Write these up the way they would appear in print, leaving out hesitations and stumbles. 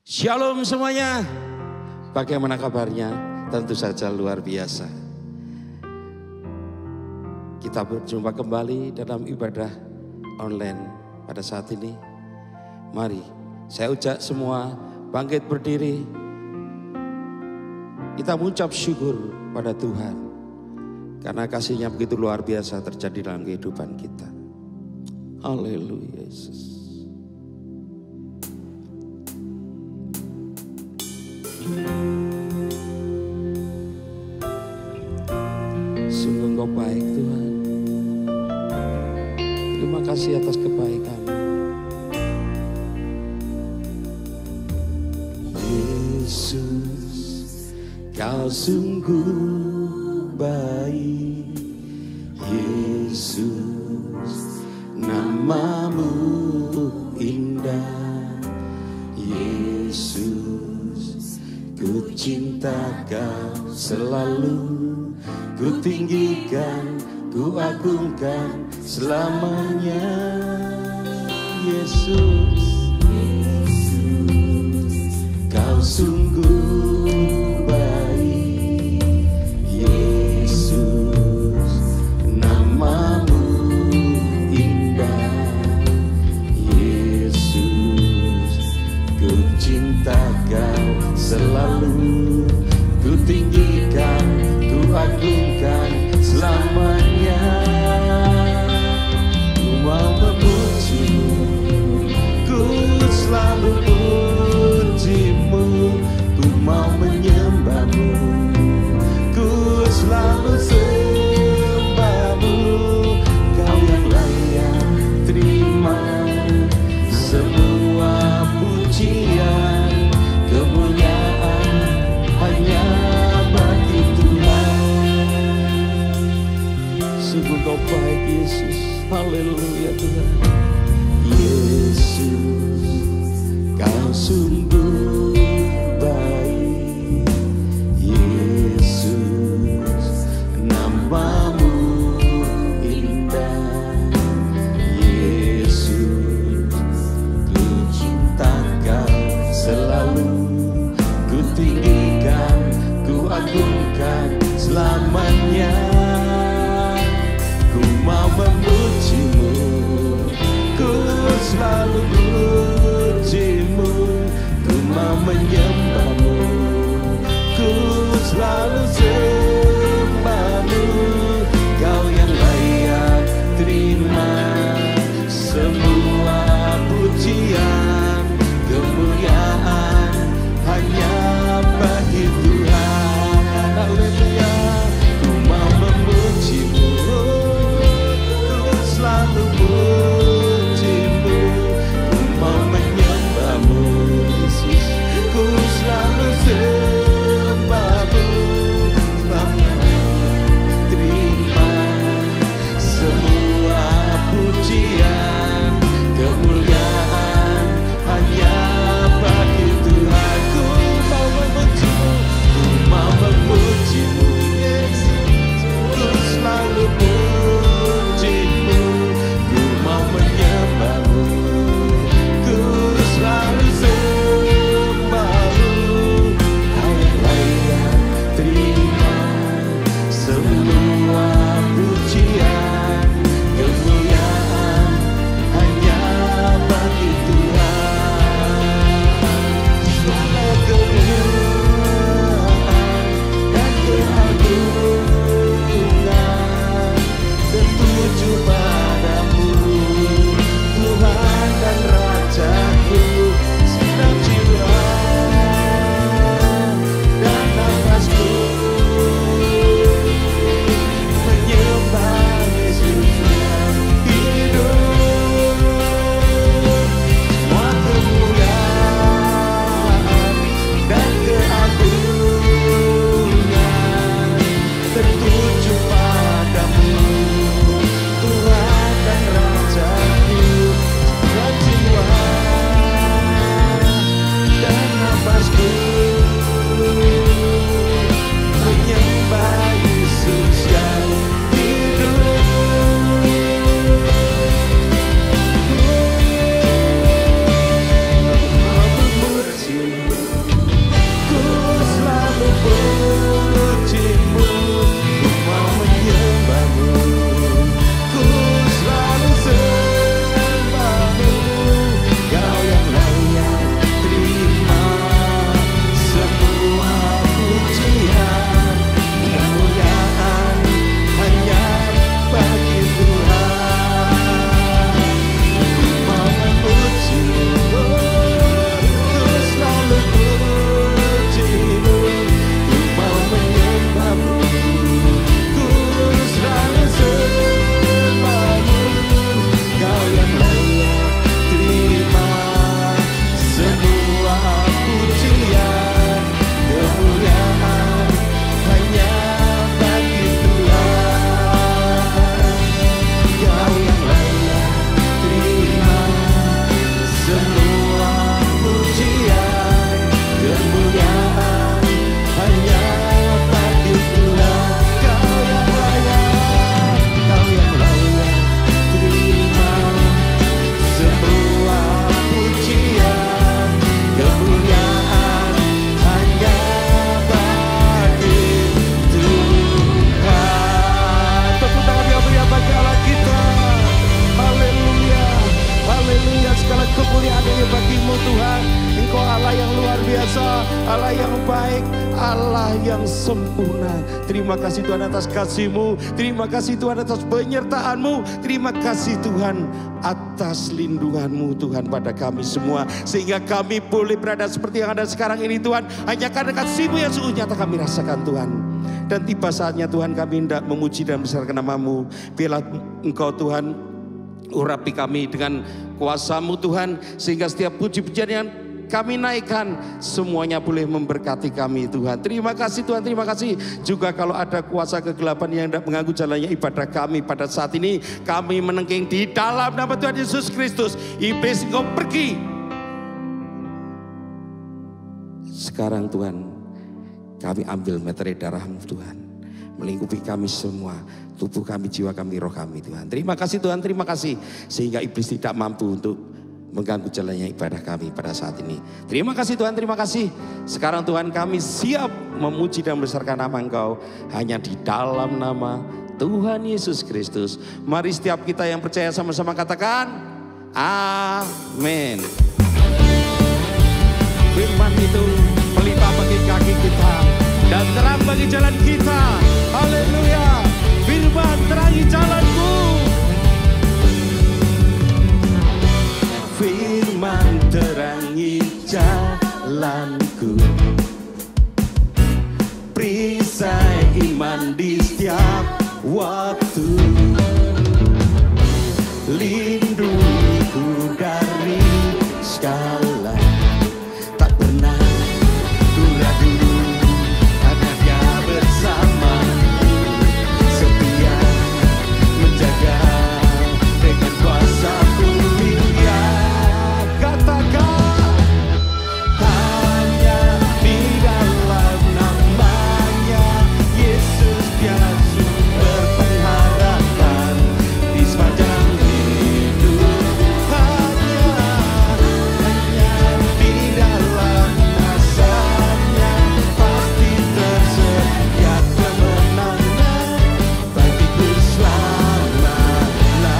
Shalom semuanya. Bagaimana kabarnya? Tentu saja luar biasa. Kita berjumpa kembali dalam ibadah online pada saat ini. Mari saya ujak semua bangkit berdiri. Kita mengucap syukur pada Tuhan. Karena kasih-Nya begitu luar biasa terjadi dalam kehidupan kita. Haleluya Yesus. Sungguh Engkau baik Tuhan. Terima kasih atas kebaikan. Yesus, Kau sungguh baik. Yesus, nama-Mu indah. Yesus, ku cinta Kau selalu. Ku tinggikan, ku agungkan selamanya. Yesus, Kau sungguh baik. Yesus, nama-Mu indah. Yesus, ku cinta Kau selalu. Ku tinggikan, ku agungkan selamanya. Ku mau memuji-Mu, ku selalu puji-Mu. Ku mau menyembah-Mu, ku selalu sembah-Mu. Kau yang layak terima semua pujian, kemuliaan hanya bagi Tuhan. Sungguh Kau baik Yesus. Haleluya Tuhan. Yesus, Kau sungguh baik. Yesus, nama-Mu indah. Yesus, ku cinta Kau selalu. Ku tinggikan, ku agungkan selamanya. Ku mau memuji-Mu, ku selalu puji-Mu. Ku mau menyembah-Mu, ku selalu sembah-Mu. Kau yang layak terima semua pujian, kemuliaan hanya bagi Tuhan. Haleluya. Ku mau memuji-Mu, ku selalu puji-Mu. Ku mau menyembah-Mu, Yesus. Ku selalu sembah-Mu. Selalu terima semua pujian, kemuliaan hanya bagi Tuhan. Ku mau memuji-Mu, ku mau memuji-Mu, Yesus. Ku selalu puji-Mu, ku mau menyembah-Mu, ku selalu sembah-Mu. Kau yang layak terima semua pujian, kemuliaan hanya bagi Tuhan. Segala kemuliaan dan keagungan tertuju padamu, Tuhan dan Rajaku. Segenap jiwa dan nafasku menyembah Yesus yang hidup. Semua kemuliaan dan keagungan sempurna. Terima kasih Tuhan atas kasih-Mu. Terima kasih Tuhan atas penyertaan-Mu. Terima kasih Tuhan atas lindungan-Mu Tuhan pada kami semua. Sehingga kami boleh berada seperti yang ada sekarang ini Tuhan. Hanya karena kasih-Mu yang sungguh nyata kami rasakan Tuhan. Dan tiba saatnya Tuhan kami hendak memuji dan membesarkan nama-Mu. Biarlah Engkau Tuhan urapi kami dengan kuasa-Mu Tuhan. Sehingga setiap puji-pujian yang kami naikkan semuanya boleh memberkati kami Tuhan. Terima kasih Tuhan, terima kasih. Juga kalau ada kuasa kegelapan yang hendak mengganggu jalannya ibadah kami pada saat ini, kami menengking di dalam nama Tuhan Yesus Kristus. Iblis Engkau pergi. Sekarang Tuhan, kami ambil meterai darah-Mu Tuhan, melingkupi kami semua, tubuh kami, jiwa kami, roh kami Tuhan. Terima kasih Tuhan, terima kasih. Sehingga iblis tidak mampu untuk mengganggu jalannya ibadah kami pada saat ini. Terima kasih Tuhan, terima kasih. Sekarang Tuhan kami siap memuji dan membesarkan nama Engkau hanya di dalam nama Tuhan Yesus Kristus. Mari setiap kita yang percaya sama-sama katakan amin. Firman itu pelita bagi kaki kita dan terang bagi jalan kita. Haleluya. Firman terangi jalanku. Firman terangi jalanku, perisai iman di setiap waktu, lindungiku dari segala, tak pernah ku ragu, karena Dia bersama, setia menjaga dengan kuasa mulia. Katakan hanya di dalam namanya Yesus Dia sumber pengharapan di sepanjang hidup. Hanya di dalam nasanya pasti tersedia kemenangan bagiku selama-lamanya.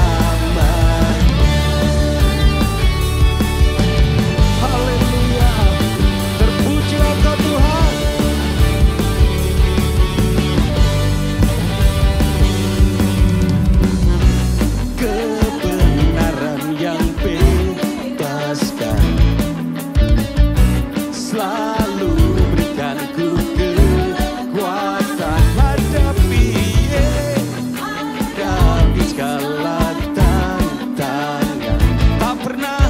Haleluya, terpujilah Engkau Tuhan. Kebenaran yang bebaskan selalu berikan ku kekuatan hadapi segala tantangan. Tak pernah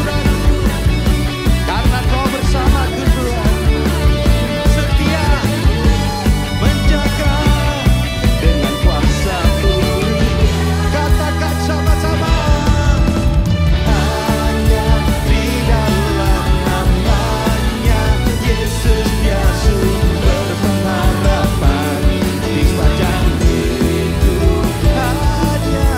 ragu, karena Kau bersamaku Tuhan, setia menjaga dengan kuasa-Mu. Katakan sama-sama, hanya di dalam namanya Yesus Dia sumber pengharapan di sepanjang hidup. Hanya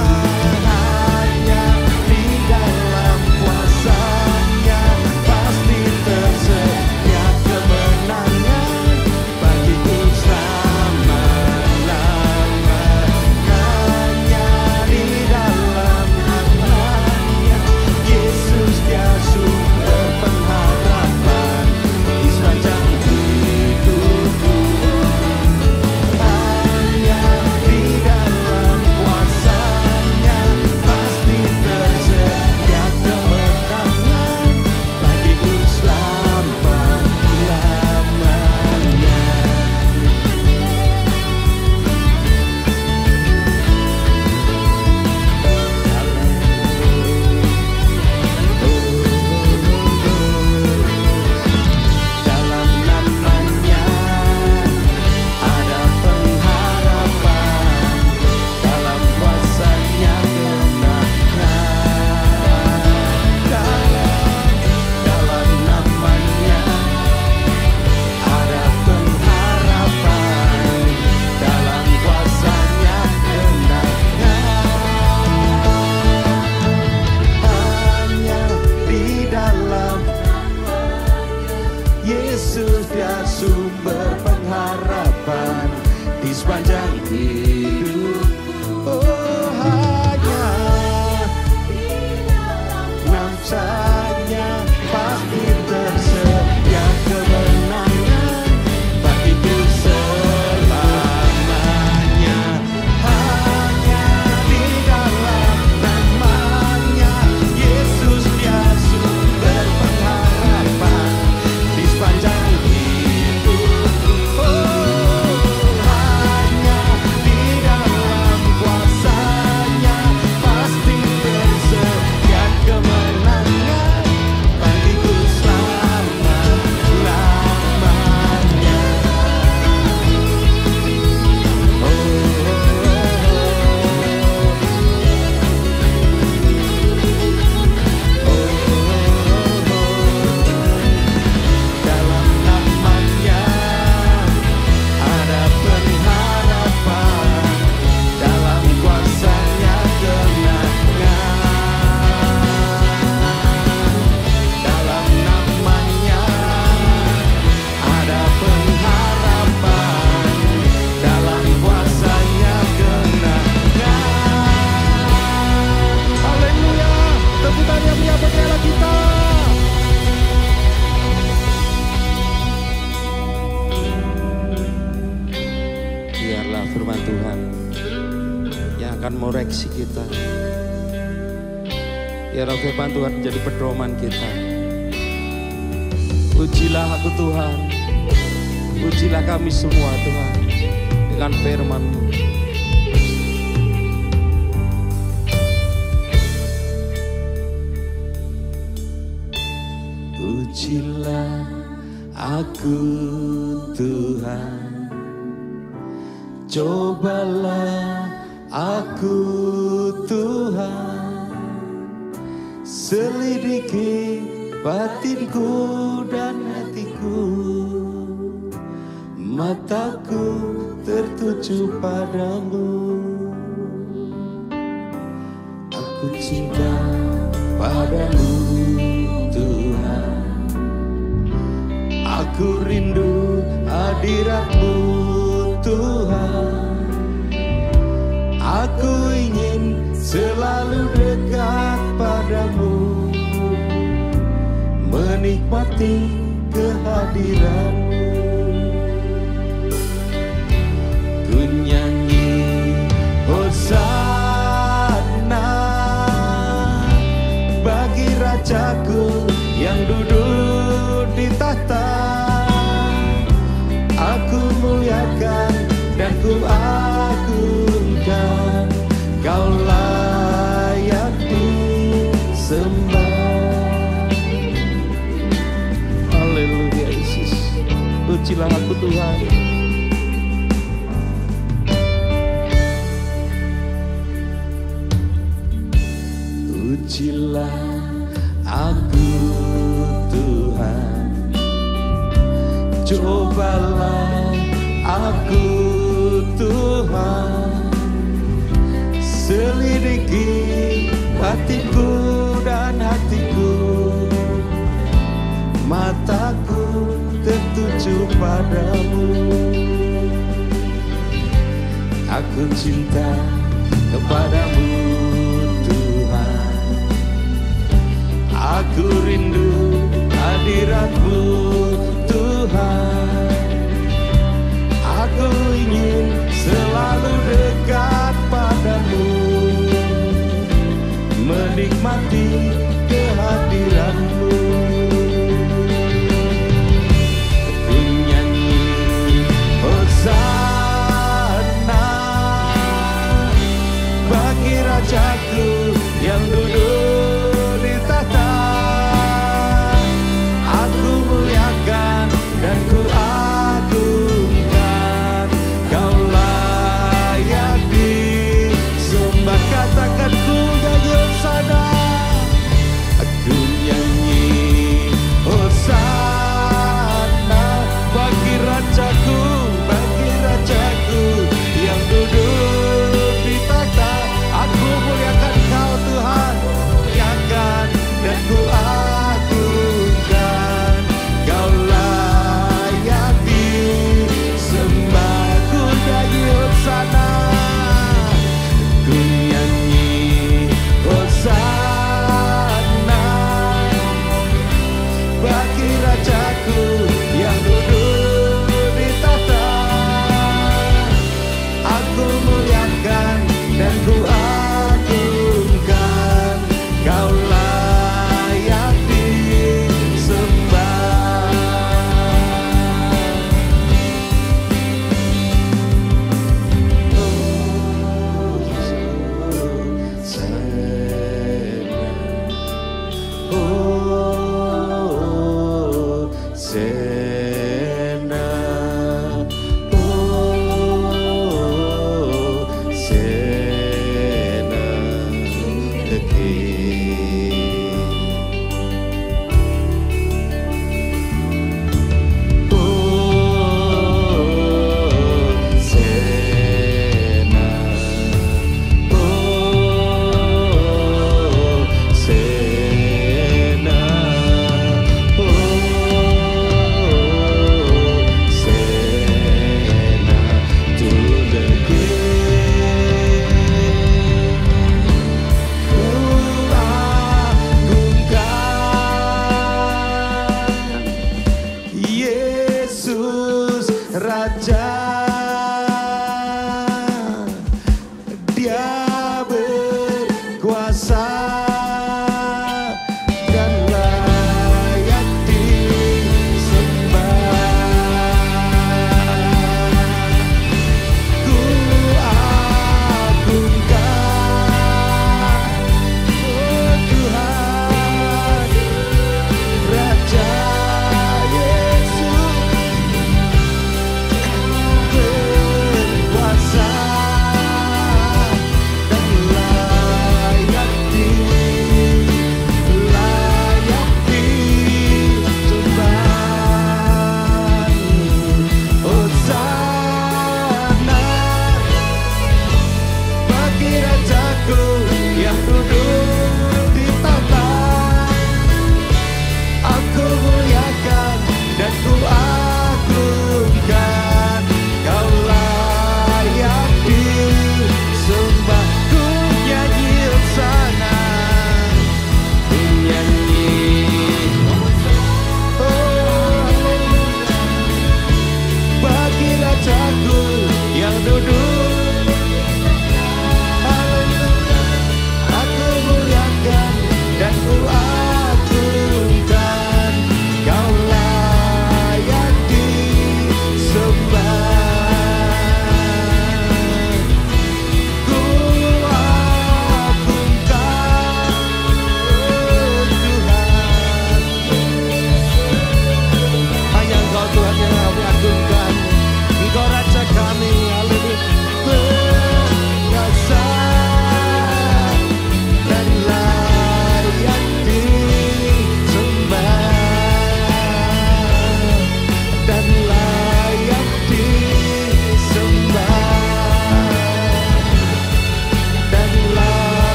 di dalam kuasa-Nya pasti tersedia kemenangan bagiku selama-lamanya. Hanya di dalam namanya Yesus Dia sumber pengharapan di sepanjang hidupku. Hanya di dalam kuasa-Nya pasti tersedia kemenangan bagiku selama-lamanya. Dalam namanya ada pengharapan, dalam kuasa-Nya kemenangan. Dalam namanya ada pengharapan, dalam kuasa-Nya kemenangan. Hanya di dalam Yesus Dia sumber pengharapan di sepanjang hidup. Oh, hanya namanya pasti tersedia kemenangan bagiku. Biarlah firman Tuhan yang akan mengoreksi kita. Biarlah firman Tuhan menjadi pedoman kita. Ujilah aku Tuhan, ujilah kami semua Tuhan dengan firman-Mu. Ujilah aku Tuhan, cobalah aku Tuhan, selidiki batinku dan hatiku, mataku tertuju padamu. Aku cinta padamu Tuhan, aku rindu hadirat-Mu Tuhan. Aku ingin selalu dekat padamu, menikmati kehadiran-Mu. Ku nyanyi Hosana bagi Rajaku yang duduk di tahta. Aku muliakan dan ku agungkan, Kau layak disembah. Haleluya Yesus. Ujilah aku Tuhan. Ujilah aku Tuhan, cobalah aku Tuhan, selidiki batinku dan hatiku, mataku tertuju padamu. Aku cinta kepadamu Tuhan, aku rindu hadirat-Mu Tuhan. Aku ingin selalu dekat padamu, menikmati kehadiran-Mu. Aku nyanyi Hosana bagi Rajaku yang duduk di tahta. Aku muliakan dan ku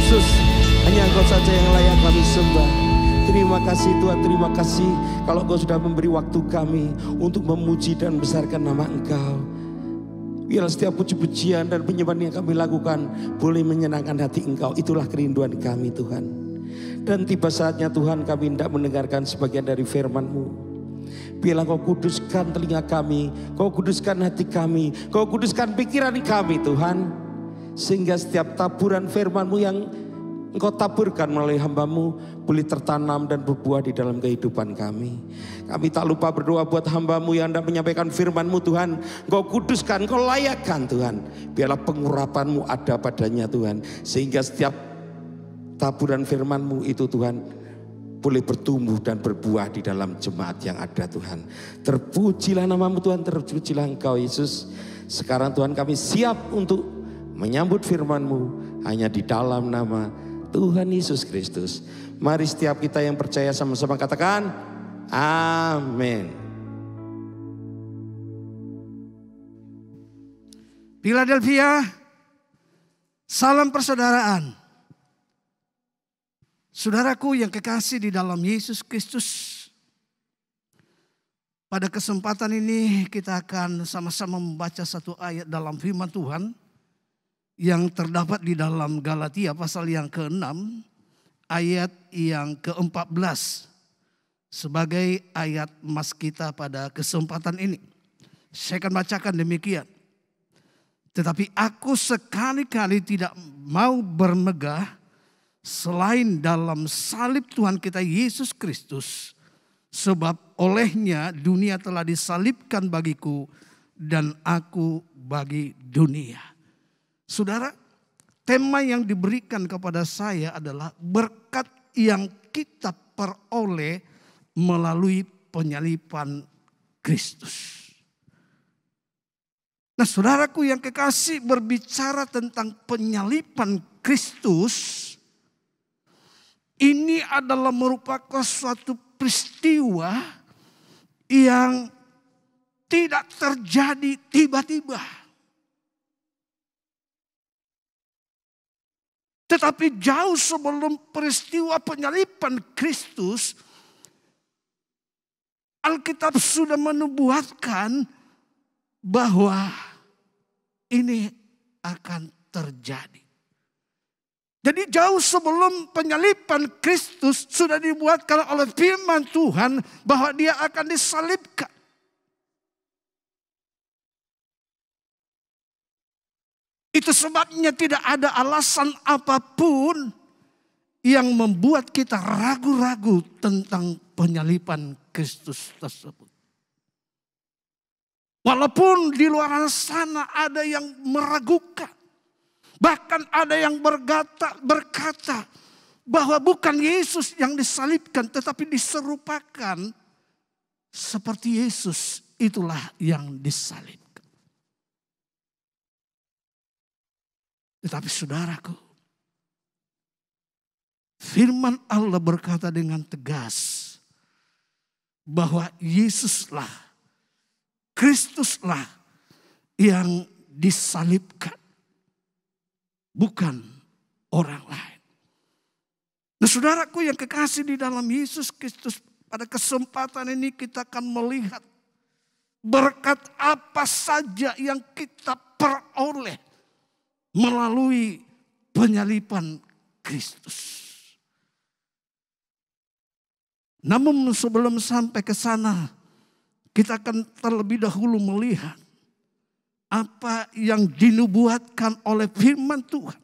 Yesus, hanya Engkau saja yang layak kami sembah. Terima kasih Tuhan, terima kasih kalau Engkau sudah memberi waktu kami untuk memuji dan membesarkan nama Engkau. Biar setiap puji-pujian dan penyembahan yang kami lakukan boleh menyenangkan hati Engkau. Itulah kerinduan kami Tuhan. Dan tiba saatnya Tuhan kami hendak mendengarkan sebagian dari firman-Mu. Biarlah Kau kuduskan telinga kami, Kau kuduskan hati kami, Kau kuduskan pikiran kami Tuhan. Sehingga setiap taburan firman-Mu yang Engkau taburkan melalui hamba-Mu boleh tertanam dan berbuah di dalam kehidupan kami. Kami tak lupa berdoa buat hamba-Mu yang hendak menyampaikan firman-Mu Tuhan. Engkau kuduskan, Engkau layakkan Tuhan. Biarlah pengurapan-Mu ada padanya Tuhan. Sehingga setiap taburan firman-Mu itu Tuhan boleh bertumbuh dan berbuah di dalam jemaat yang ada Tuhan. Terpujilah nama-Mu Tuhan, terpujilah Engkau Yesus. Sekarang Tuhan kami siap untuk menyambut firman-Mu hanya di dalam nama Tuhan Yesus Kristus. Mari setiap kita yang percaya sama-sama katakan amin. Philadelphia, salam persaudaraan. Saudaraku yang kekasih di dalam Yesus Kristus. Pada kesempatan ini kita akan sama-sama membaca satu ayat dalam firman Tuhan yang terdapat di dalam Galatia pasal yang ke-6 ayat yang ke-14 sebagai ayat emas kita pada kesempatan ini. Saya akan bacakan demikian. Tetapi aku sekali-kali tidak mau bermegah selain dalam salib Tuhan kita Yesus Kristus, sebab olehnya dunia telah disalibkan bagiku dan aku bagi dunia. Saudara, tema yang diberikan kepada saya adalah berkat yang kita peroleh melalui penyaliban Kristus. Nah, saudaraku yang kekasih, berbicara tentang penyaliban Kristus, ini adalah merupakan suatu peristiwa yang tidak terjadi tiba-tiba. Tetapi jauh sebelum peristiwa penyaliban Kristus, Alkitab sudah menubuatkan bahwa ini akan terjadi. Jadi jauh sebelum penyaliban Kristus sudah dibuatkan oleh firman Tuhan bahwa dia akan disalibkan. Itu sebabnya tidak ada alasan apapun yang membuat kita ragu-ragu tentang penyaliban Kristus tersebut. Walaupun di luar sana ada yang meragukan. Bahkan ada yang berkata bahwa bukan Yesus yang disalibkan, tetapi diserupakan seperti Yesus, itulah yang disalibkan. Tetapi saudaraku, firman Allah berkata dengan tegas bahwa Yesuslah, Kristuslah yang disalibkan, bukan orang lain. Nah, saudaraku yang kekasih di dalam Yesus Kristus, pada kesempatan ini kita akan melihat berkat apa saja yang kita peroleh melalui penyaliban Kristus. Namun sebelum sampai ke sana, kita akan terlebih dahulu melihat apa yang dinubuatkan oleh firman Tuhan.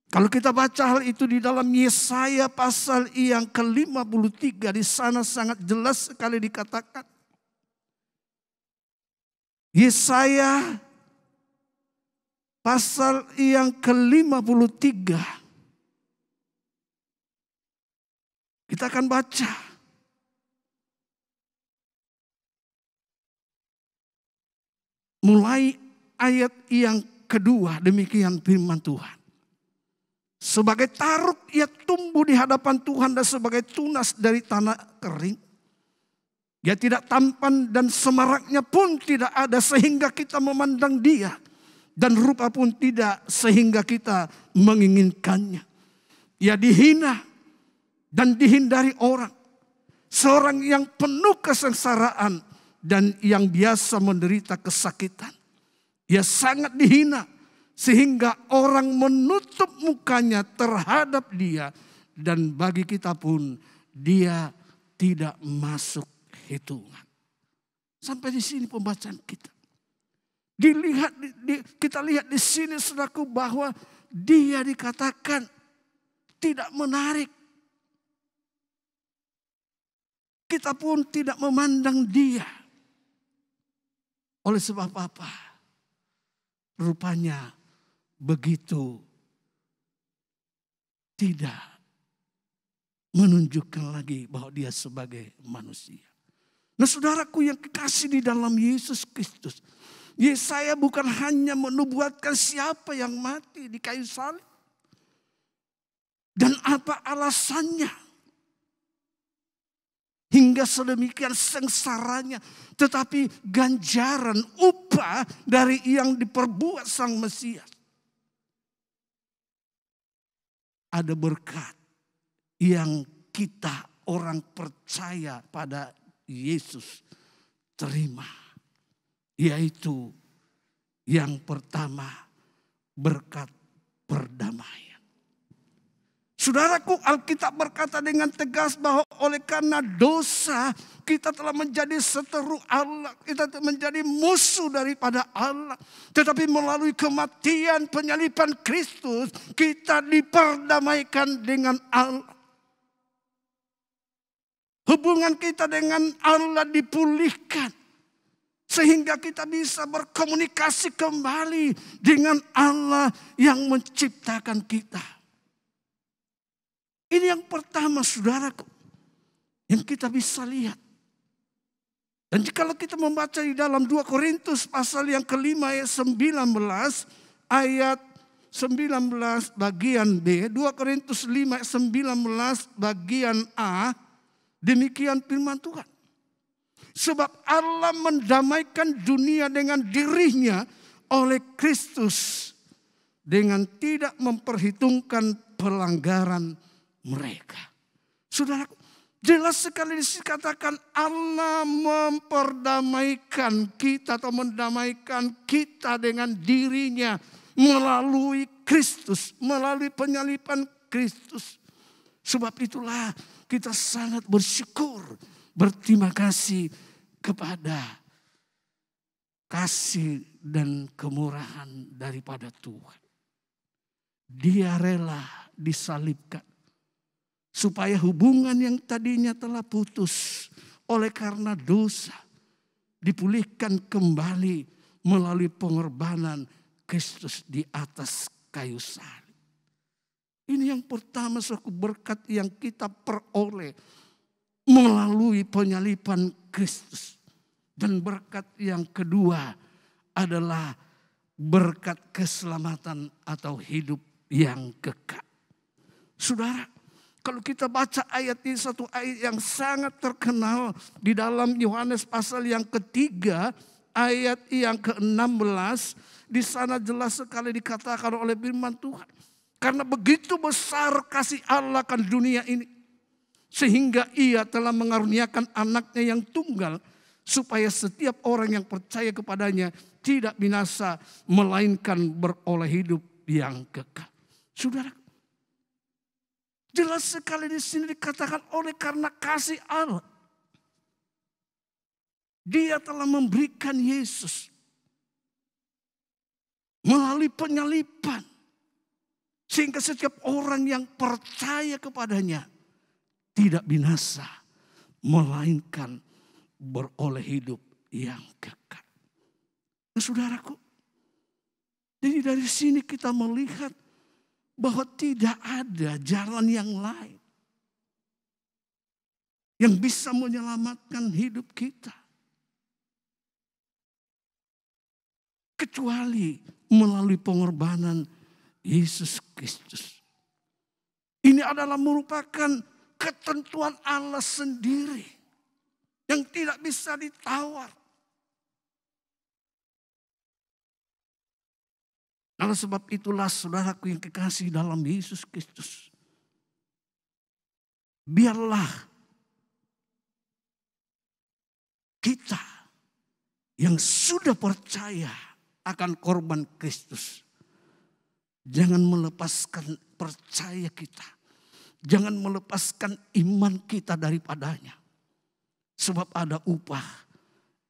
Kalau kita baca hal itu di dalam Yesaya pasal yang ke-53, di sana sangat jelas sekali dikatakan. Yesaya pasal yang ke-53. Kita akan baca. Mulai ayat yang kedua, demikian firman Tuhan. Sebagai taruk ia tumbuh di hadapan Tuhan dan sebagai tunas dari tanah kering. Dia tidak tampan dan semaraknya pun tidak ada sehingga kita memandang dia. dan rupa pun tidak sehingga kita menginginkannya. Ia dihina dan dihindari orang. Seorang yang penuh kesengsaraan dan yang biasa menderita kesakitan. Ia sangat dihina sehingga orang menutup mukanya terhadap dia. Dan bagi kita pun dia tidak masuk hitungan. Sampai di sini pembacaan kita. Kita lihat di sini saudaraku bahwa dia dikatakan tidak menarik. Kita pun tidak memandang dia. Oleh sebab apa? Rupanya begitu tidak menunjukkan lagi bahwa dia sebagai manusia. Nah saudaraku yang kekasih di dalam Yesus Kristus. Yesaya bukan hanya menubuatkan siapa yang mati di kayu salib. Dan apa alasannya. Hingga sedemikian sengsaranya. Tetapi ganjaran upah dari yang diperbuat sang Mesias. Ada berkat yang kita orang percaya pada Yesus terima. Yaitu yang pertama berkat perdamaian. Saudaraku, Alkitab berkata dengan tegas bahwa oleh karena dosa kita telah menjadi seteru Allah. Kita menjadi musuh daripada Allah. Tetapi melalui kematian penyaliban Kristus kita diperdamaikan dengan Allah. Hubungan kita dengan Allah dipulihkan. Sehingga kita bisa berkomunikasi kembali dengan Allah yang menciptakan kita. Ini yang pertama saudaraku. Yang kita bisa lihat. Dan jikalau kita membaca di dalam 2 Korintus pasal yang kelima ayat 19. Ayat 19 bagian B. 2 Korintus 5 ayat 19 bagian A. Demikian firman Tuhan. Sebab Allah mendamaikan dunia dengan dirinya oleh Kristus. Dengan tidak memperhitungkan pelanggaran mereka. Saudara, jelas sekali dikatakan Allah memperdamaikan kita atau mendamaikan kita dengan dirinya melalui Kristus, melalui penyaliban Kristus. Sebab itulah kita sangat bersyukur, berterima kasih kepada kasih dan kemurahan daripada Tuhan. Dia rela disalibkan. Supaya hubungan yang tadinya telah putus oleh karena dosa dipulihkan kembali melalui pengorbanan Kristus di atas kayu salib. Ini yang pertama suatu berkat yang kita peroleh melalui penyaliban Kristus. Dan berkat yang kedua adalah berkat keselamatan atau hidup yang kekal. Saudara, kalau kita baca ayat ini satu ayat yang sangat terkenal di dalam Yohanes pasal yang ketiga ayat yang ke-16. Di sana jelas sekali dikatakan oleh firman Tuhan. Karena begitu besar kasih Allah akan dunia ini. Sehingga ia telah mengaruniakan anaknya yang tunggal. Supaya setiap orang yang percaya kepadanya tidak binasa melainkan beroleh hidup yang kekal. Saudara, jelas sekali di sini dikatakan oleh karena kasih Allah. Dia telah memberikan Yesus melalui penyaliban. Sehingga setiap orang yang percaya kepadanya tidak binasa. Melainkan beroleh hidup yang kekal. Nah, saudaraku. Jadi dari sini kita melihat bahwa tidak ada jalan yang lain yang bisa menyelamatkan hidup kita kecuali melalui pengorbanan Yesus Kristus. Ini adalah merupakan ketentuan Allah sendiri yang tidak bisa ditawar. Oleh sebab itulah saudaraku yang kekasih dalam Yesus Kristus, biarlah kita yang sudah percaya akan korban Kristus, jangan melepaskan percaya kita. Jangan melepaskan iman kita daripadanya. Sebab ada upah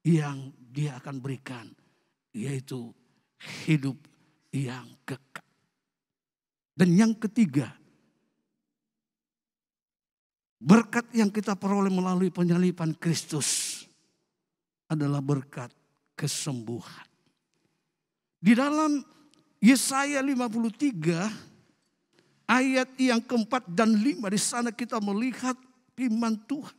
yang dia akan berikan, yaitu hidup yang kekal. Dan yang ketiga, berkat yang kita peroleh melalui penyaliban Kristus adalah berkat kesembuhan. Di dalam Yesaya 53 ayat yang keempat dan 5, di sana kita melihat firman Tuhan.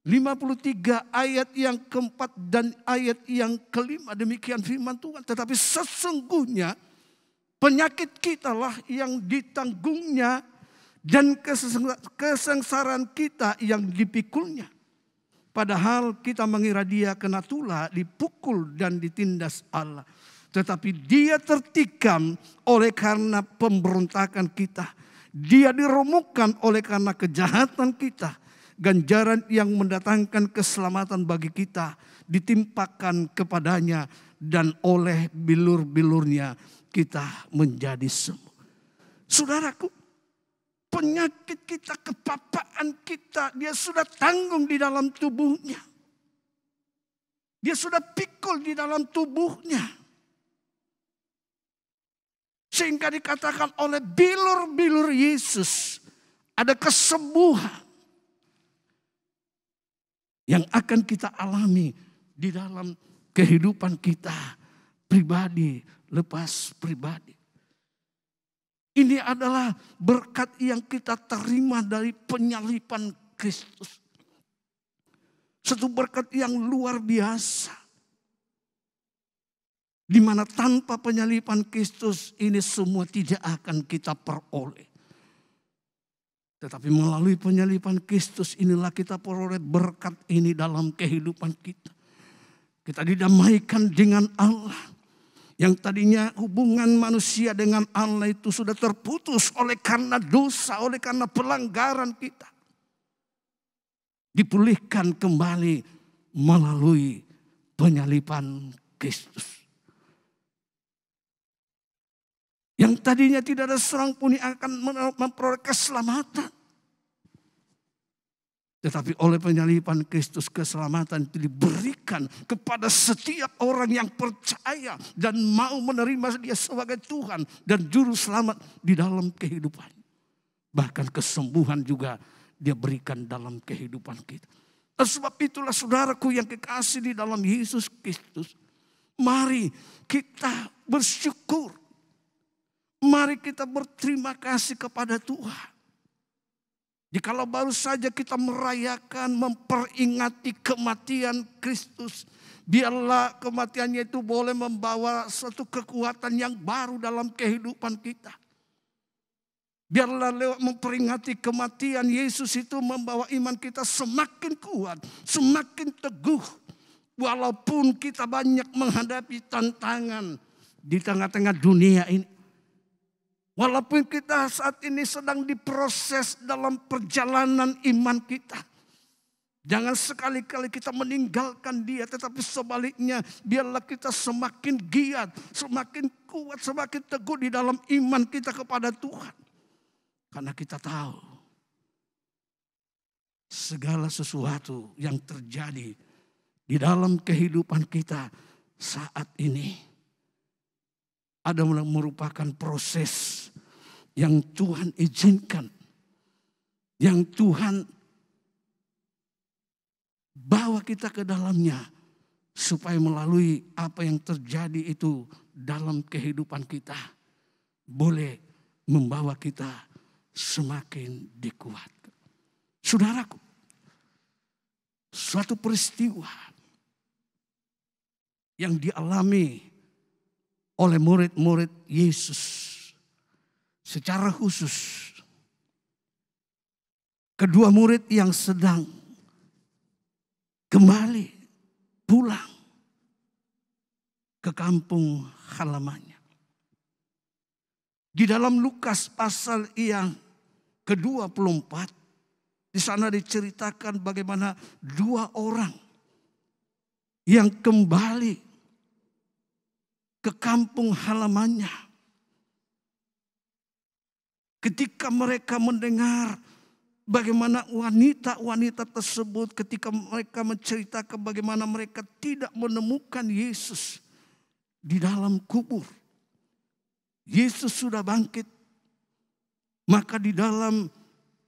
53 ayat yang keempat dan ayat yang kelima, demikian firman Tuhan. Tetapi sesungguhnya penyakit kita lah yang ditanggungnya dan kesengsaraan kita yang dipikulnya. Padahal kita mengira dia kena tulah, dipukul dan ditindas Allah. Tetapi dia tertikam oleh karena pemberontakan kita. Dia diremukkan oleh karena kejahatan kita. Ganjaran yang mendatangkan keselamatan bagi kita ditimpakan kepadanya, dan oleh bilur-bilurnya kita menjadi sembuh. Saudaraku, penyakit kita, kepapaan kita, dia sudah tanggung di dalam tubuhnya. Dia sudah pikul di dalam tubuhnya. Sehingga dikatakan oleh bilur-bilur Yesus ada kesembuhan yang akan kita alami di dalam kehidupan kita pribadi lepas pribadi. Ini adalah berkat yang kita terima dari penyaliban Kristus. Satu berkat yang luar biasa. Di mana tanpa penyaliban Kristus ini semua tidak akan kita peroleh. Tetapi melalui penyaliban Kristus inilah kita peroleh berkat ini dalam kehidupan kita. Kita didamaikan dengan Allah. Yang tadinya hubungan manusia dengan Allah itu sudah terputus oleh karena dosa, oleh karena pelanggaran kita. Dipulihkan kembali melalui penyaliban Kristus. Yang tadinya tidak ada seorang pun yang akan memperoleh keselamatan. Tetapi oleh penyaliban Kristus keselamatan itu diberikan kepada setiap orang yang percaya dan mau menerima dia sebagai Tuhan dan Juru Selamat di dalam kehidupan. Bahkan kesembuhan juga dia berikan dalam kehidupan kita. Dan sebab itulah saudaraku yang kekasih di dalam Yesus Kristus. Mari kita bersyukur. Mari kita berterima kasih kepada Tuhan. Jikalau baru saja kita merayakan, memperingati kematian Kristus, biarlah kematiannya itu boleh membawa suatu kekuatan yang baru dalam kehidupan kita. Biarlah lewat memperingati kematian Yesus itu membawa iman kita semakin kuat, semakin teguh. Walaupun kita banyak menghadapi tantangan di tengah-tengah dunia ini. Walaupun kita saat ini sedang diproses dalam perjalanan iman kita. Jangan sekali-kali kita meninggalkan dia. Tetapi sebaliknya biarlah kita semakin giat, semakin kuat, semakin teguh di dalam iman kita kepada Tuhan. Karena kita tahu segala sesuatu yang terjadi di dalam kehidupan kita saat ini ada merupakan proses yang Tuhan izinkan. Yang Tuhan bawa kita ke dalamnya. Supaya melalui apa yang terjadi itu dalam kehidupan kita. Boleh membawa kita semakin dikuatkan. Saudaraku, suatu peristiwa yang dialami oleh murid-murid Yesus secara khusus. Kedua murid yang sedang kembali pulang ke kampung halamannya. Di dalam Lukas pasal yang ke-24, di sana diceritakan bagaimana dua orang yang kembali ke kampung halamannya. Ketika mereka mendengar bagaimana wanita-wanita tersebut, ketika mereka menceritakan bagaimana mereka tidak menemukan Yesus di dalam kubur. Yesus sudah bangkit. Maka di dalam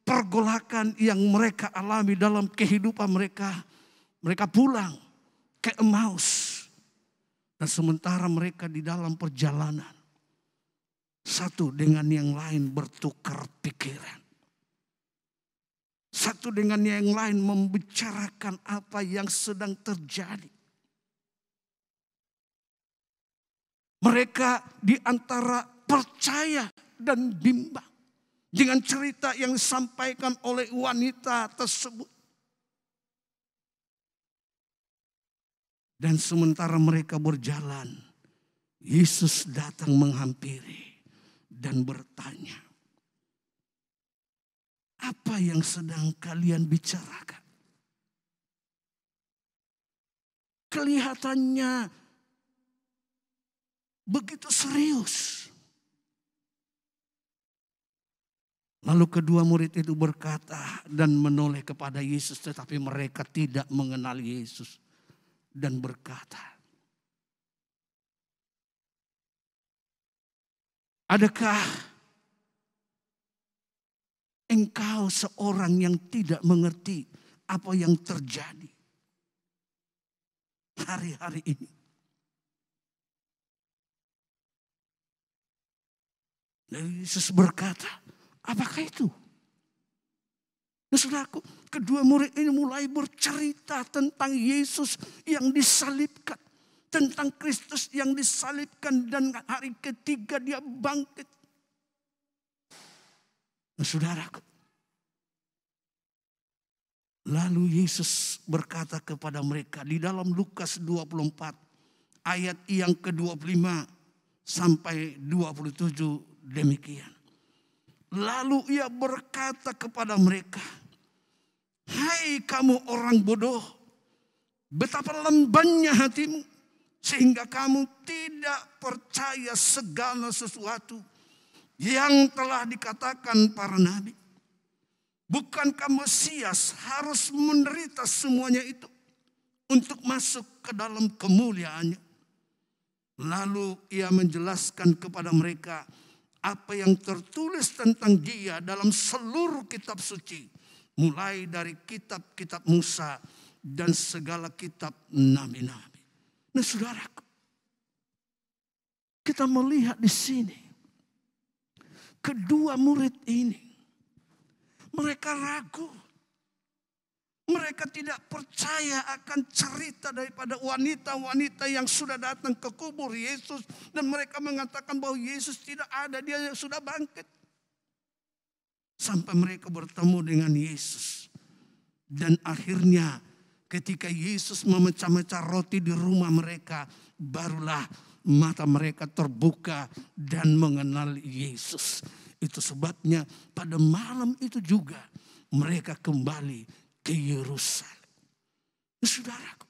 pergolakan yang mereka alami dalam kehidupan mereka, mereka pulang ke Emmaus. Dan sementara mereka di dalam perjalanan, satu dengan yang lain bertukar pikiran. Satu dengan yang lain membicarakan apa yang sedang terjadi. Mereka di antara percaya dan bimbang dengan cerita yang disampaikan oleh wanita tersebut. Dan sementara mereka berjalan, Yesus datang menghampiri dan bertanya, apa yang sedang kalian bicarakan? Kelihatannya begitu serius. Lalu kedua murid itu berkata dan menoleh kepada Yesus, tetapi mereka tidak mengenal Yesus. Dan berkata, adakah engkau seorang yang tidak mengerti apa yang terjadi hari-hari ini? Dan Yesus berkata, apakah itu? Nah, saudaraku, kedua murid ini mulai bercerita tentang Yesus yang disalibkan. Tentang Kristus yang disalibkan dan hari ketiga dia bangkit. Nah, saudaraku, lalu Yesus berkata kepada mereka di dalam Lukas 24 ayat yang ke-25 sampai 27 demikian. Lalu ia berkata kepada mereka, hai kamu orang bodoh, betapa lembannya hatimu sehingga kamu tidak percaya segala sesuatu yang telah dikatakan para nabi. Bukankah Mesias harus menderita semuanya itu untuk masuk ke dalam kemuliaannya? Lalu ia menjelaskan kepada mereka apa yang tertulis tentang dia dalam seluruh kitab suci. Mulai dari kitab-kitab Musa dan segala kitab nabi-nabi. Nah, saudaraku, kita melihat di sini kedua murid ini, mereka ragu. Mereka tidak percaya akan cerita daripada wanita-wanita yang sudah datang ke kubur Yesus. Dan mereka mengatakan bahwa Yesus tidak ada, dia sudah bangkit. Sampai mereka bertemu dengan Yesus. Dan akhirnya ketika Yesus memecah-mecah roti di rumah mereka, barulah mata mereka terbuka dan mengenal Yesus. Itu sebabnya pada malam itu juga mereka kembali ke Yerusalem. Saudaraku,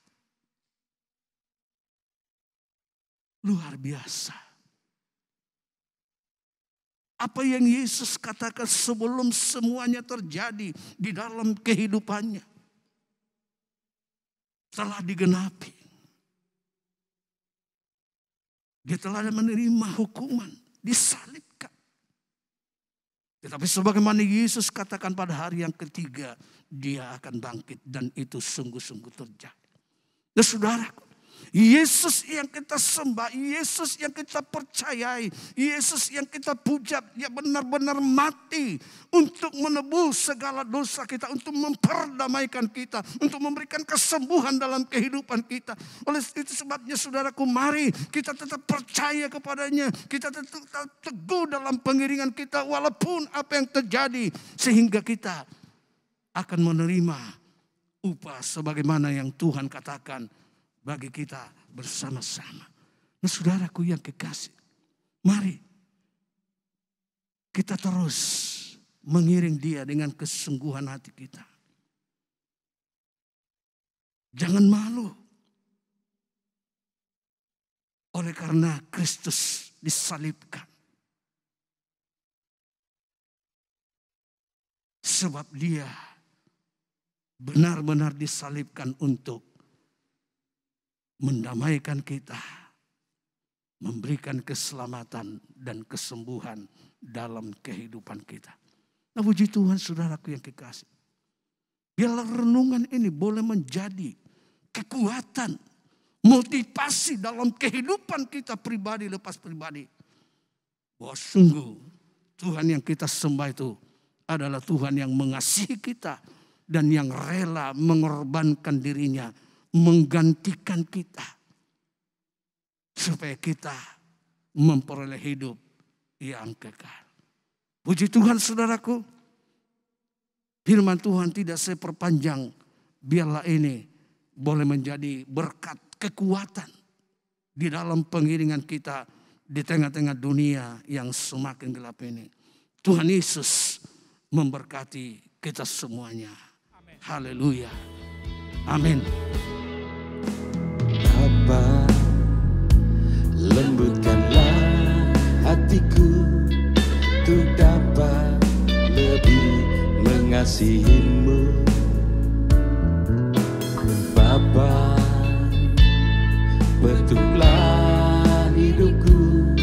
luar biasa. Apa yang Yesus katakan sebelum semuanya terjadi di dalam kehidupannya telah digenapi. Dia telah menerima hukuman, disalibkan. Tetapi sebagaimana Yesus katakan pada hari yang ketiga, dia akan bangkit dan itu sungguh-sungguh terjadi. Nah, saudaraku, Yesus yang kita sembah, Yesus yang kita percayai, Yesus yang kita puja, dia benar-benar mati untuk menebus segala dosa kita, untuk memperdamaikan kita, untuk memberikan kesembuhan dalam kehidupan kita. Oleh itu sebabnya saudaraku, mari kita tetap percaya kepadanya, kita tetap teguh dalam pengiringan kita walaupun apa yang terjadi, sehingga kita akan menerima upah sebagaimana yang Tuhan katakan bagi kita bersama-sama. Nah, saudaraku yang kekasih, mari kita terus mengiring dia dengan kesungguhan hati kita. Jangan malu. Oleh karena Kristus disalibkan. Sebab dia benar-benar disalibkan untuk mendamaikan kita. Memberikan keselamatan dan kesembuhan dalam kehidupan kita. Nah, puji Tuhan saudaraku yang kekasih. Biarlah renungan ini boleh menjadi kekuatan, motivasi dalam kehidupan kita pribadi lepas pribadi. Bahwa sungguh Tuhan yang kita sembah itu adalah Tuhan yang mengasihi kita. Dan yang rela mengorbankan dirinya, menggantikan kita. Supaya kita memperoleh hidup yang kekal. Puji Tuhan saudaraku. Firman Tuhan tidak saya perpanjang. Biarlah ini boleh menjadi berkat kekuatan. Di dalam pengiringan kita. Di tengah-tengah dunia yang semakin gelap ini. Tuhan Yesus memberkati kita semuanya. Haleluya. Amin. Bapa, lembutkanlah hatiku untuk dapat lebih mengasihimu. Bapa, bentuklah hidupku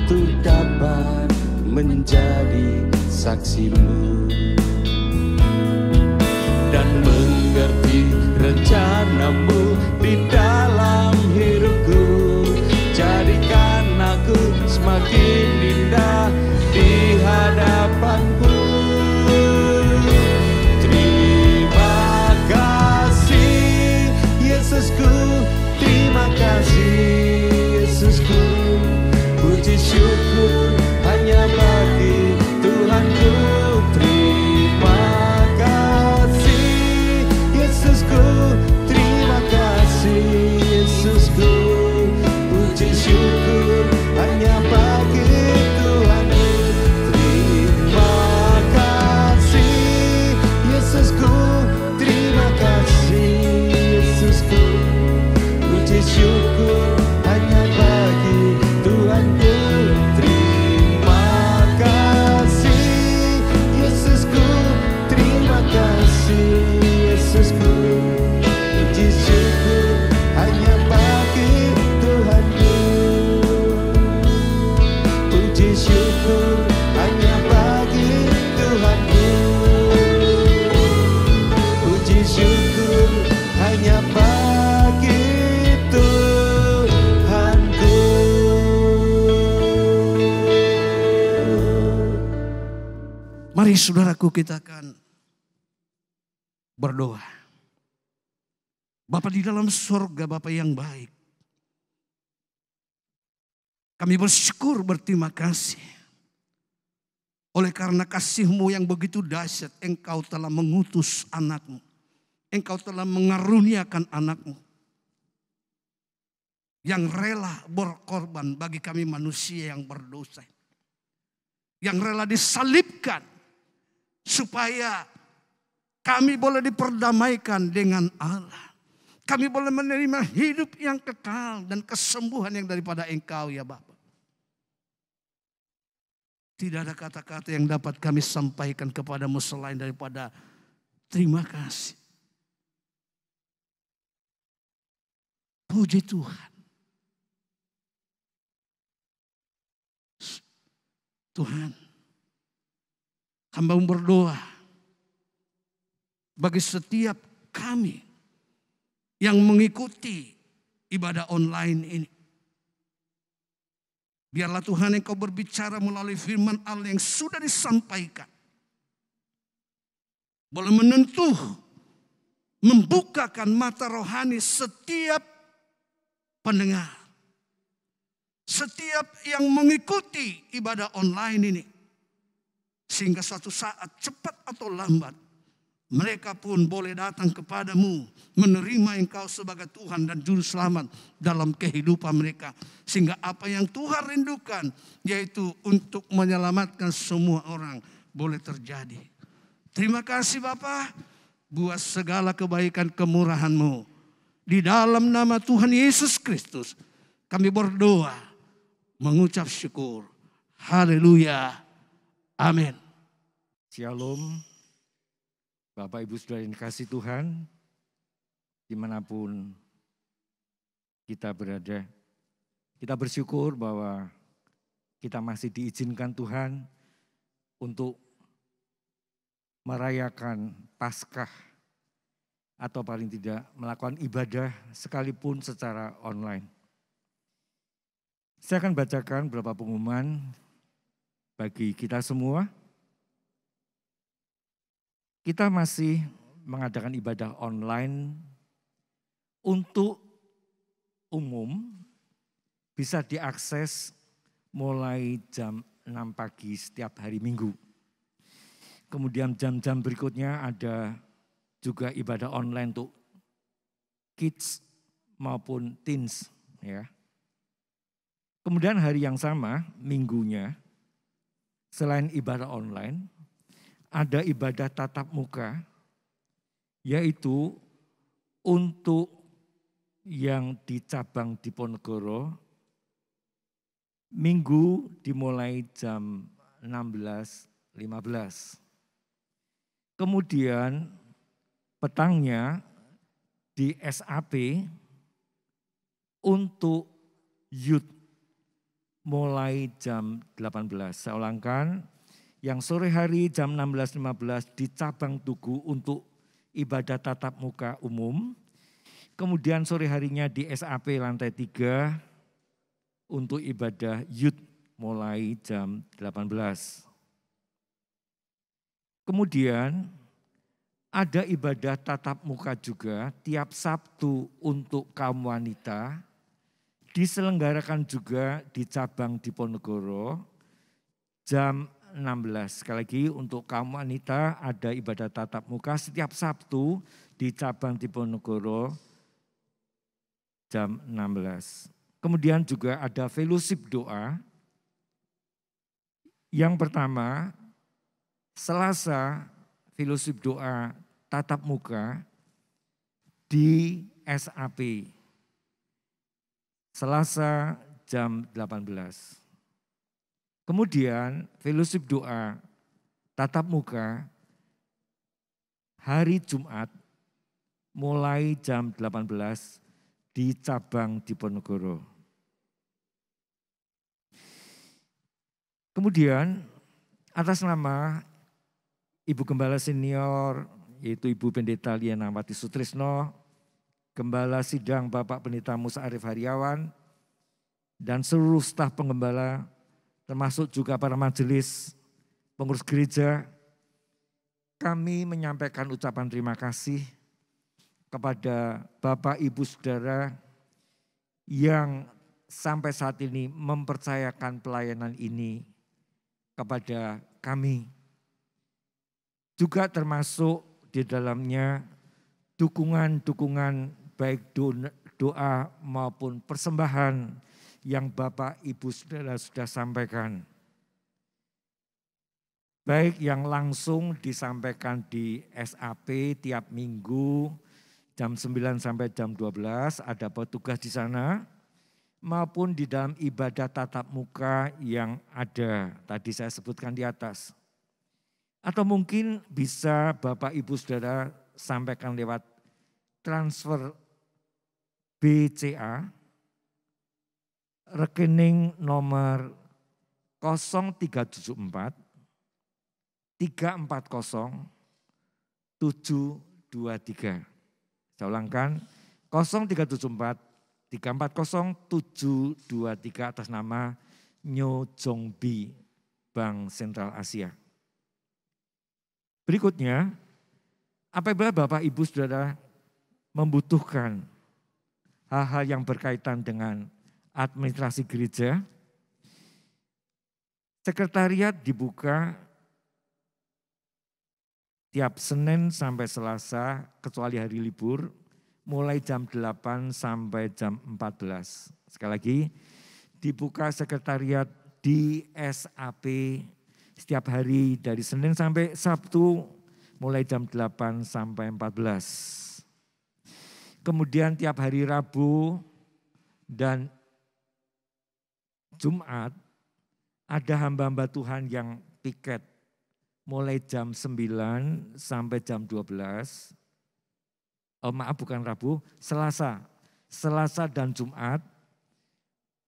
untuk dapat menjadi saksimu dan mengerti rencanamu di dalam hidupku. Jadikan aku semakin indah di hadapanmu. Terima kasih Yesusku, terima kasih Yesusku. Puji syukur hanya bagi Tuhanku. Terima kasih Yesusku, terima kasih Yesusku. Puji syukur hanya bagi Tuhanku. Terima kasih Yesusku, terima kasih Yesusku. Puji syukur hanya bagi Tuhanku. Terima kasih Yesusku, terima kasih Yesusku. Puji syukur hanya bagi Tuhanku. Puji syukur hanya bagi Tuhanku. Puji syukur hanya bagi Tuhanku. Mari saudaraku kita akan berdoa. Bapa di dalam surga, Bapa yang baik. Kami bersyukur, berterima kasih. Oleh karena kasih-Mu yang begitu dahsyat, Engkau telah mengutus anak-Mu. Engkau telah mengaruniakan anak-Mu. Yang rela berkorban bagi kami manusia yang berdosa. Yang rela disalibkan supaya kami boleh diperdamaikan dengan Allah. Kami boleh menerima hidup yang kekal dan kesembuhan yang daripada Engkau ya Bapa. Tidak ada kata-kata yang dapat kami sampaikan kepadamu selain daripada terima kasih. Puji Tuhan. Tuhan, hamba-Mu berdoa bagi setiap kami yang mengikuti ibadah online ini. Biarlah Tuhan Engkau berbicara melalui firman Allah yang sudah disampaikan. Boleh menentuh, membukakan mata rohani setiap pendengar. Setiap yang mengikuti ibadah online ini. Sehingga suatu saat cepat atau lambat mereka pun boleh datang kepadamu, menerima Engkau sebagai Tuhan dan Juru Selamat dalam kehidupan mereka. Sehingga apa yang Tuhan rindukan, yaitu untuk menyelamatkan semua orang, boleh terjadi. Terima kasih Bapa, buat segala kebaikan kemurahan-Mu. Di dalam nama Tuhan Yesus Kristus, kami berdoa, mengucap syukur. Haleluya. Amin. Shalom. Bapak Ibu Saudara yang dikasihi Tuhan, dimanapun kita berada, kita bersyukur bahwa kita masih diizinkan Tuhan untuk merayakan Paskah atau paling tidak melakukan ibadah sekalipun secara online. Saya akan bacakan beberapa pengumuman bagi kita semua. Kita masih mengadakan ibadah online untuk umum, bisa diakses mulai jam 6 pagi setiap hari Minggu. Kemudian jam-jam berikutnya ada juga ibadah online untuk kids maupun teens. Ya. Kemudian hari yang sama, minggunya, selain ibadah online, ada ibadah tatap muka, yaitu untuk yang di cabang Diponegoro, minggu dimulai jam 16.15. Kemudian petangnya di SAP untuk youth mulai jam 18. Saya ulangkan, yang sore hari jam 16.15 di cabang Tugu untuk ibadah tatap muka umum. Kemudian sore harinya di SAP lantai 3 untuk ibadah youth mulai jam 18. Kemudian ada ibadah tatap muka juga tiap Sabtu untuk kaum wanita. Diselenggarakan juga di cabang Diponegoro jam 16. Sekali lagi untuk kaum wanita ada ibadah tatap muka setiap Sabtu di cabang Diponegoro jam 16. Kemudian juga ada fellowship doa. Yang pertama, Selasa fellowship doa tatap muka di SAP. Selasa jam 18. Kemudian fellowship doa tatap muka hari Jumat mulai jam 18 di cabang Diponegoro. Kemudian atas nama Ibu Gembala Senior yaitu Ibu Pendeta Lianawati Sutrisno, Gembala Sidang Bapak Pendeta Musa Arif Haryawan, dan seluruh staf penggembala termasuk juga para majelis pengurus gereja, kami menyampaikan ucapan terima kasih kepada Bapak Ibu Saudara yang sampai saat ini mempercayakan pelayanan ini kepada kami. Juga termasuk di dalamnya dukungan-dukungan baik doa maupun persembahan yang Bapak Ibu Saudara sudah sampaikan. Baik yang langsung disampaikan di SAP tiap minggu jam 9 sampai jam 12 ada petugas di sana, maupun di dalam ibadah tatap muka yang ada tadi saya sebutkan di atas. Atau mungkin bisa Bapak Ibu Saudara sampaikan lewat transfer BCA, rekening nomor 0374 340 723. Saya ulangkan 0374 340 723 atas nama Nyo Jongbi Bank Sentral Asia. Berikutnya, apabila Bapak Ibu Saudara membutuhkan hal-hal yang berkaitan dengan administrasi gereja, sekretariat dibuka tiap Senin sampai Selasa kecuali hari libur mulai jam 8 sampai jam 14. Sekali lagi, dibuka sekretariat di SAP setiap hari dari Senin sampai Sabtu mulai jam 8 sampai 14. Kemudian tiap hari Rabu dan Jumat ada hamba-hamba Tuhan yang piket mulai jam 9 sampai jam 12. Bukan Rabu, Selasa dan Jumat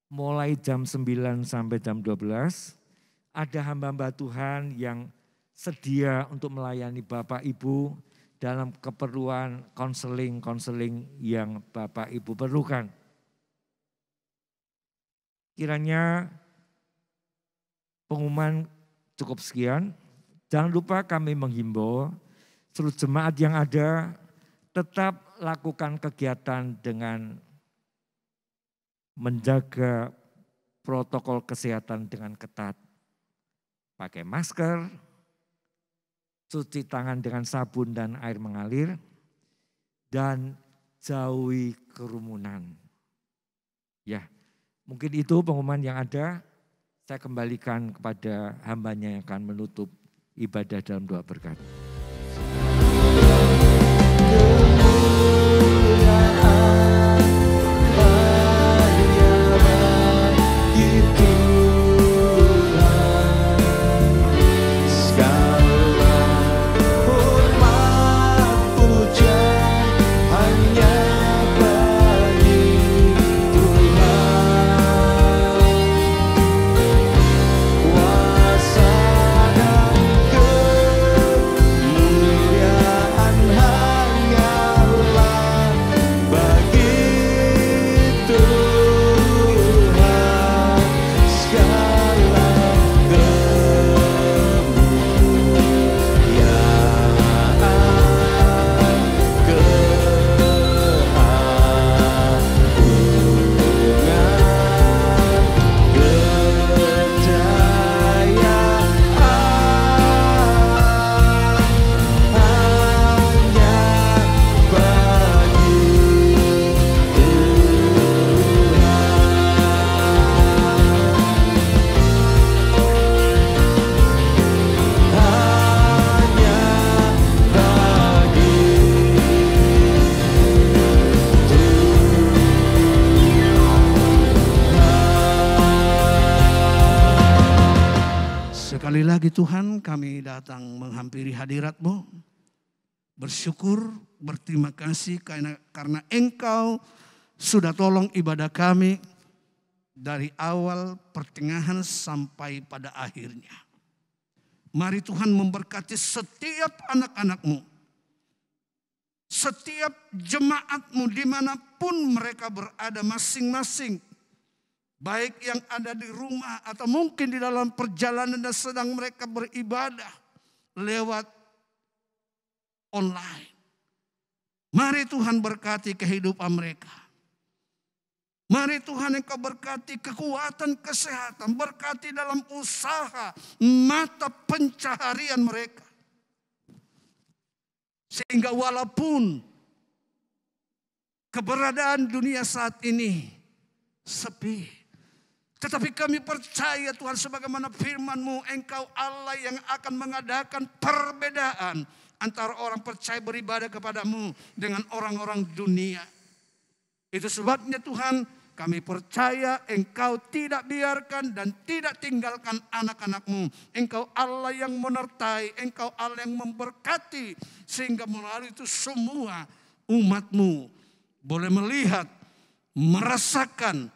mulai jam 9 sampai jam 12. Ada hamba-hamba Tuhan yang sedia untuk melayani Bapak Ibu dalam keperluan konseling yang Bapak Ibu perlukan. Kiranya pengumuman cukup sekian. Jangan lupa kami menghimbau seluruh jemaat yang ada tetap lakukan kegiatan dengan menjaga protokol kesehatan dengan ketat. Pakai masker, cuci tangan dengan sabun dan air mengalir, dan jauhi kerumunan. Ya, mungkin itu pengumuman yang ada. Saya kembalikan kepada hambanya yang akan menutup ibadah dalam doa berkat. Sekali lagi Tuhan, kami datang menghampiri hadirat-Mu, bersyukur, berterima kasih karena Engkau sudah tolong ibadah kami dari awal, pertengahan sampai pada akhirnya. Mari Tuhan memberkati setiap anak-anak-Mu, setiap jemaat-Mu dimanapun mereka berada masing-masing. Baik yang ada di rumah atau mungkin di dalam perjalanan dan sedang mereka beribadah lewat online. Mari Tuhan berkati kehidupan mereka. Mari Tuhan Engkau berkati kekuatan kesehatan, berkati dalam usaha, mata pencaharian mereka. Sehingga walaupun keberadaan dunia saat ini sepi, tetapi kami percaya Tuhan sebagaimana firman-Mu, Engkau Allah yang akan mengadakan perbedaan antara orang percaya beribadah kepadamu dengan orang-orang dunia. Itu sebabnya Tuhan kami percaya Engkau tidak biarkan dan tidak tinggalkan anak-anak-Mu. Engkau Allah yang menyertai, Engkau Allah yang memberkati. Sehingga melalui itu semua umat-Mu boleh melihat, merasakan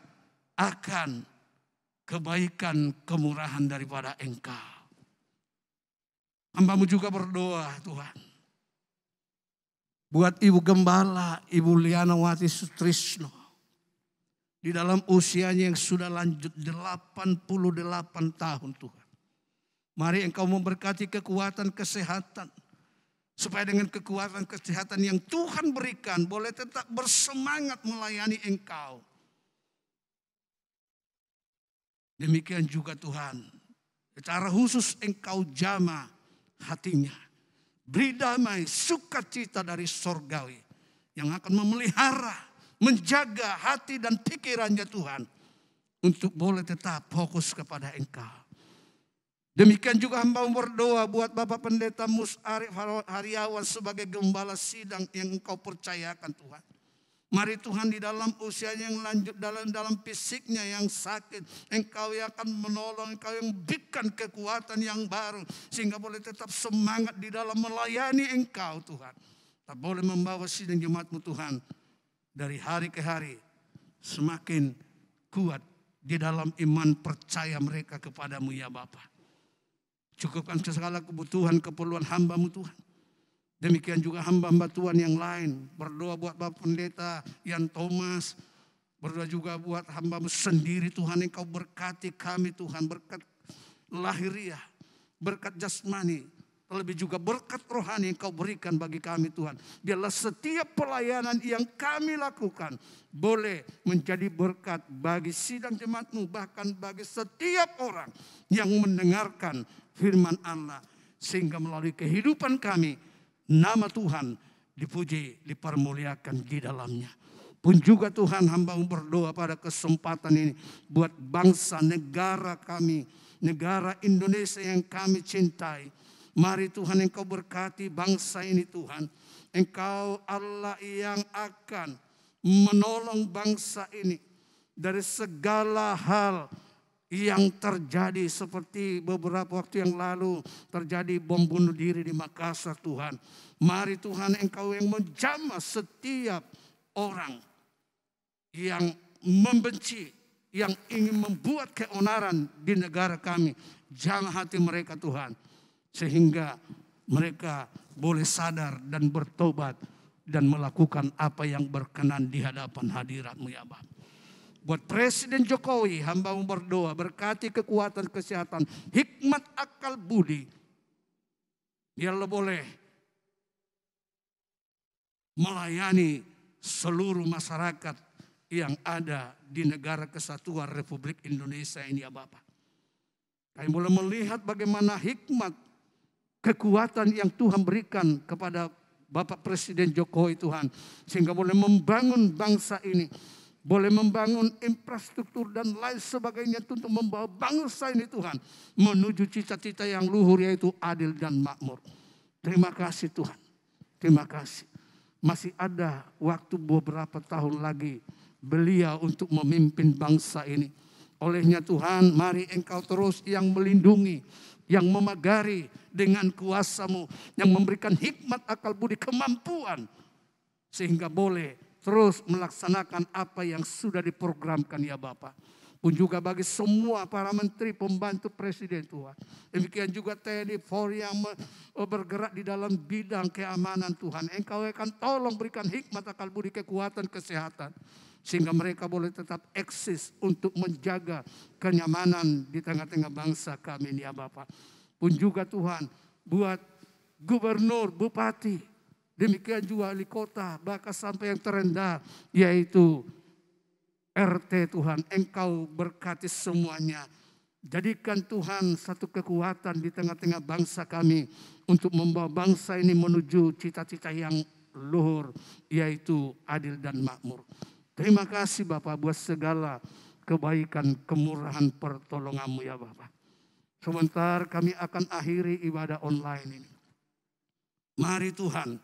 akan kebaikan, kemurahan daripada Engkau. Hamba-Mu juga berdoa Tuhan. Buat Ibu Gembala, Ibu Lianawati Sutrisno. Di dalam usianya yang sudah lanjut 88 tahun Tuhan. Mari Engkau memberkati kekuatan kesehatan. Supaya dengan kekuatan kesehatan yang Tuhan berikan boleh tetap bersemangat melayani Engkau. Demikian juga Tuhan, secara khusus Engkau jamah hatinya. beri damai, sukacita dari sorgawi yang akan memelihara, menjaga hati dan pikirannya Tuhan untuk boleh tetap fokus kepada Engkau. Demikian juga hamba berdoa buat Bapak Pendeta Mus Arif Haryawan sebagai gembala sidang yang Engkau percayakan Tuhan. Mari Tuhan di dalam usianya yang lanjut, dalam fisiknya yang sakit, Engkau yang akan menolong, Engkau yang berikan kekuatan yang baru sehingga boleh tetap semangat di dalam melayani Engkau Tuhan. Tak boleh membawa sidang jemaat-Mu Tuhan dari hari ke hari semakin kuat di dalam iman percaya mereka kepadamu ya Bapa. Cukupkan segala kebutuhan keperluan hamba-Mu Tuhan. Demikian juga hamba-hamba Tuhan yang lain. Berdoa buat Bapak Pendeta Yan Thomas. Berdoa juga buat hamba-Mu sendiri Tuhan. Engkau berkati kami Tuhan. Berkat lahiriah, berkat jasmani. Terlebih juga berkat rohani yang Kau berikan bagi kami Tuhan. Biarlah setiap pelayanan yang kami lakukan boleh menjadi berkat bagi sidang jemaat-Mu. Bahkan bagi setiap orang yang mendengarkan firman Allah. Sehingga melalui kehidupan kami, nama Tuhan dipuji, dipermuliakan di dalamnya. Pun juga Tuhan hamba-Mu berdoa pada kesempatan ini. Buat bangsa negara kami, negara Indonesia yang kami cintai. Mari Tuhan Engkau berkati bangsa ini Tuhan. Engkau Allah yang akan menolong bangsa ini dari segala hal yang terjadi seperti beberapa waktu yang lalu terjadi bom bunuh diri di Makassar Tuhan. Mari Tuhan Engkau yang menjamah setiap orang yang membenci, yang ingin membuat keonaran di negara kami. Jamah hati mereka Tuhan. Sehingga mereka boleh sadar dan bertobat dan melakukan apa yang berkenan di hadapan hadirat-Mu ya Bapa. Buat Presiden Jokowi, hamba-Mu berdoa, berkati kekuatan kesehatan, hikmat akal budi. Biarlah boleh melayani seluruh masyarakat yang ada di negara kesatuan Republik Indonesia ini ya Bapak. Kami boleh melihat bagaimana hikmat kekuatan yang Tuhan berikan kepada Bapak Presiden Jokowi Tuhan. Sehingga boleh membangun bangsa ini. Boleh membangun infrastruktur dan lain sebagainya untuk membawa bangsa ini Tuhan. Menuju cita-cita yang luhur yaitu adil dan makmur. Terima kasih Tuhan. Terima kasih. Masih ada waktu beberapa tahun lagi beliau untuk memimpin bangsa ini. Olehnya Tuhan, mari Engkau terus yang melindungi, yang memagari dengan kuasa-Mu, yang memberikan hikmat akal budi kemampuan. Sehingga boleh terus melaksanakan apa yang sudah diprogramkan ya Bapak. Pun juga bagi semua para menteri pembantu presiden Tuhan. Demikian juga TNI Polri yang bergerak di dalam bidang keamanan Tuhan. Engkau akan tolong berikan hikmat akal budi kekuatan kesehatan. Sehingga mereka boleh tetap eksis untuk menjaga kenyamanan di tengah-tengah bangsa kami ini ya Bapak. Pun juga Tuhan buat gubernur, bupati, demikian juga wali kota, bahkan sampai yang terendah yaitu RT Tuhan. Engkau berkati semuanya. Jadikan Tuhan satu kekuatan di tengah-tengah bangsa kami untuk membawa bangsa ini menuju cita-cita yang luhur yaitu adil dan makmur. Terima kasih Bapak buat segala kebaikan, kemurahan, pertolongan-Mu ya Bapak. Sebentar kami akan akhiri ibadah online ini. Mari Tuhan,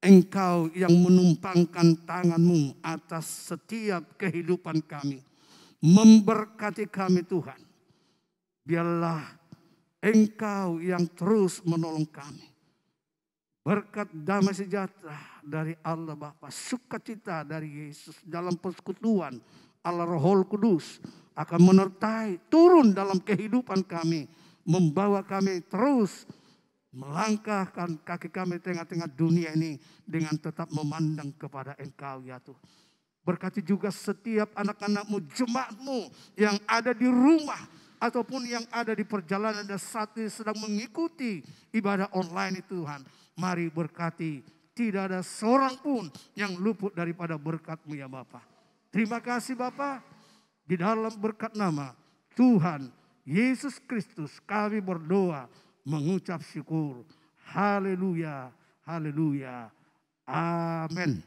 Engkau yang menumpangkan tangan-Mu atas setiap kehidupan kami. Memberkati kami Tuhan. Biarlah Engkau yang terus menolong kami. Berkat damai sejahtera dari Allah Bapa, sukacita dari Yesus dalam persekutuan Allah Roh Kudus akan menyertai turun dalam kehidupan kami, membawa kami terus melangkahkan kaki kami tengah-tengah dunia ini dengan tetap memandang kepada Engkau ya Tuhan. Berkati juga setiap anak-anak-Mu, jemaat-Mu yang ada di rumah ataupun yang ada di perjalanan dan saat ini sedang mengikuti ibadah online itu Tuhan. Mari berkati, tidak ada seorang pun yang luput daripada berkat-Mu ya Bapa. Terima kasih Bapa, di dalam berkat nama Tuhan Yesus Kristus kami berdoa mengucap syukur. Haleluya, haleluya. Amin.